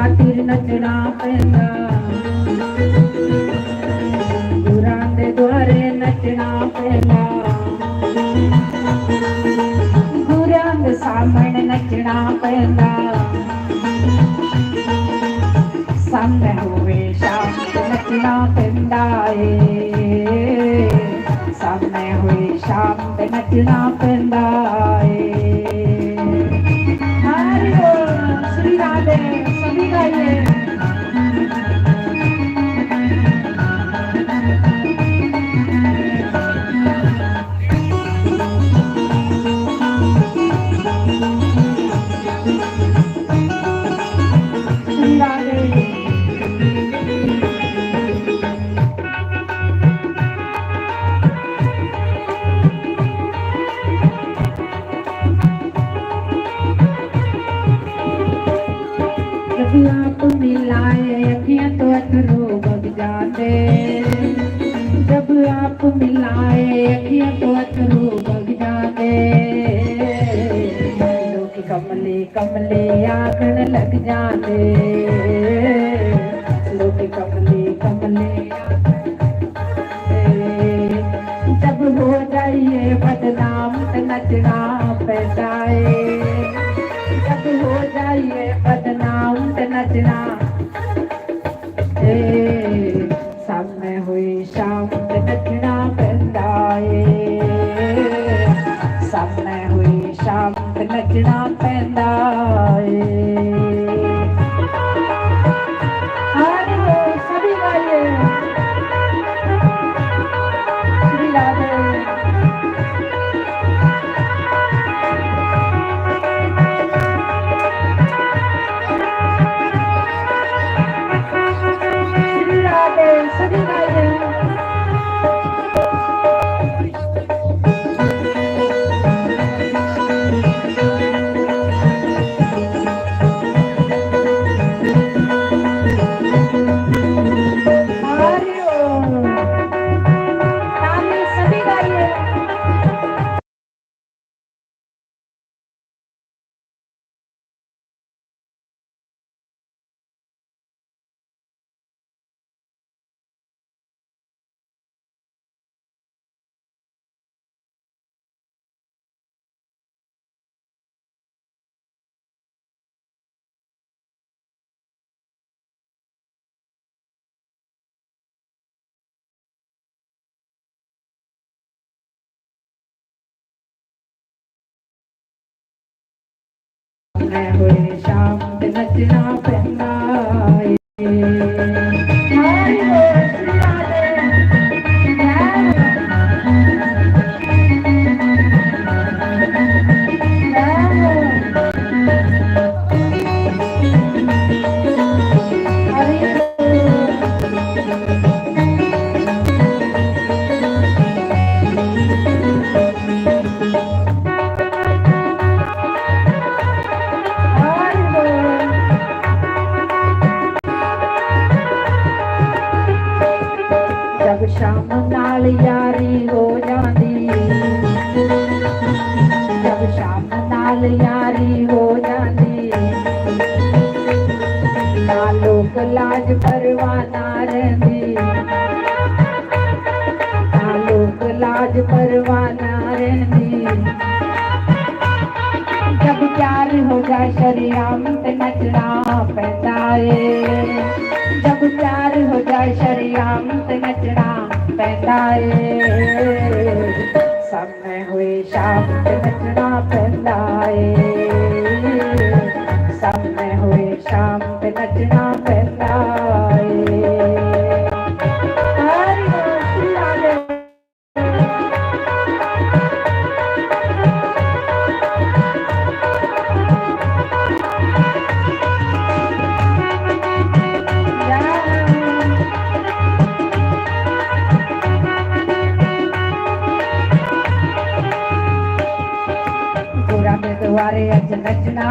खातिर नचना पैंदा गुरां दे द्वारे नचना पैंदा गुरां दे सामने नचना पैंदा सामने होवे शाम नचना पैंदा सामने होवे शाम नचना पैंदा श्री राधे सभी गाइए श्री राधे आप मिलाए अखियां तो अथरू बग जाते जब आप मिलाए अखियां तो अथरू बग जाते लोग कमले कमले आंगन लग जाते लोग कमले कमले जब हो जाइए बदनाम तो नचना पैदा जब हो जाइए बदनाम तो नचना सामने हुई शाम तो नचना पैंदा सामने हुई शाम तो नचना पैंदा सभी गाइए श्री राधे सभी गाइए सभी गाइए मैं हुई शाम ते नचना पैंदा जब शाम नाल यारी हो जाती जब शाम नाल यारी हो जाती ना लोक लाज परवाना रहंदी ना लोक लाज परवाना रहंदी जब प्यार हो जाए शरीआम ते नचना पैंदा जब प्यार हो जाए शरीआम ते नचना पैंदा सामने हुई शाम ते नचना पैंदा सामने हुई शाम ते नचना पैंदा द्वारे अच नचना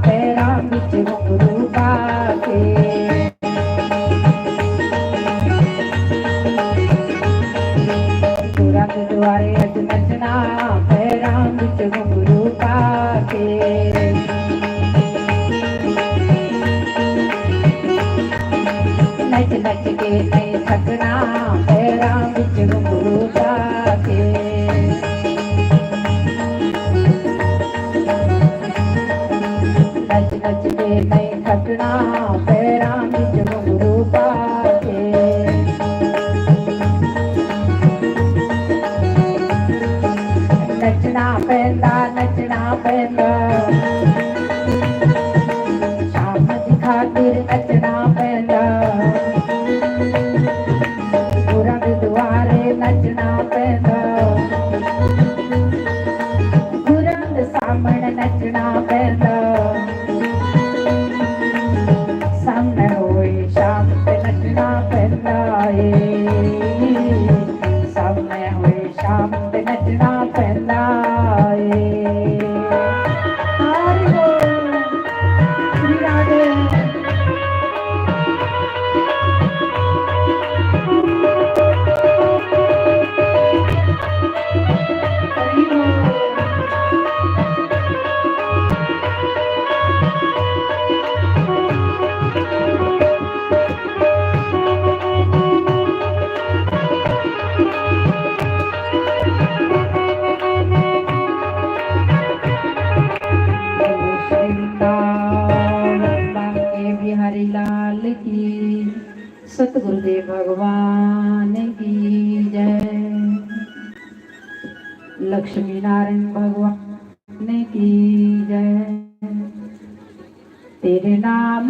पैरा बिच घुंघरू पाके द्वारे अच नचना पैरा बिच घुंघरू पाके पैंदा नचना पैंदा शाम दी खातिर नचना पैंदा गुरां दे दुआरे नचना पैंदा गुरां दे सामने नचना पैंदा सामने होए शाम ते नचना पैंदा सामने होए शाम ते नचना पैंदा हरि बोल श्री राधे हरि बोल बिहारी लाल की सतगुरुदेव भगवान की जय लक्ष्मी नारायण भगवान की जय तेरे नाम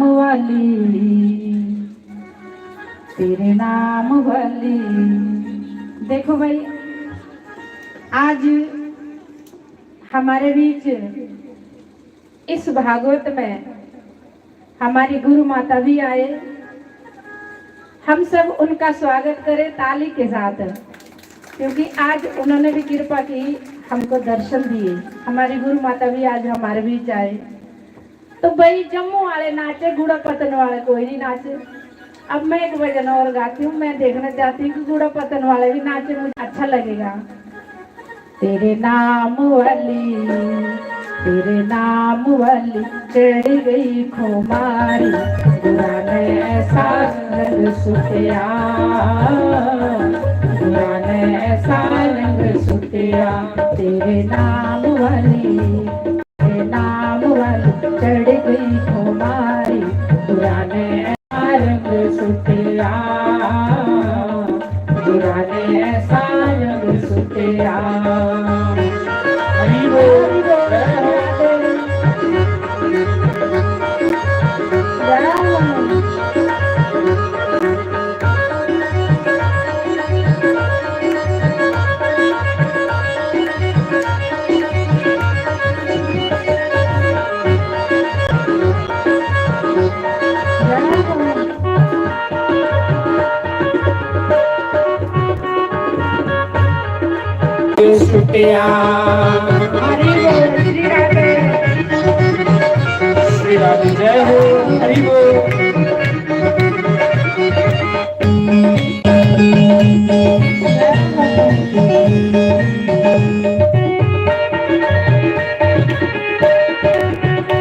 वाली देखो भाई आज हमारे बीच इस भागवत में हमारी गुरु माता भी आए। हम सब उनका स्वागत करें ताली के साथ, क्योंकि आज उन्होंने भी कृपा की, हमको दर्शन दिए। हमारी गुरु माता भी आज हमारे बीच आए। तो भाई जम्मू वाले नाचे, गुड़ा पतन वाले कोई नहीं नाचे। अब मैं एक भजन और गाती हूँ, मैं देखना चाहती हूँ कि गुड़ा पतन वाले भी नाचे, मुझे अच्छा लगेगा। तेरे नाम वाली चढ़ गई खुमारी पुराने ऐसा रंग सुतिया पुराने ऐसा रंग सुतिया तेरे नाम वाली चढ़ गई खुमारी पुराने ऐसा रंग सुतिया पुराने ऐसा रंग सुतिया सुटिया हरि बोल श्री राधे जय हो हरि बोल।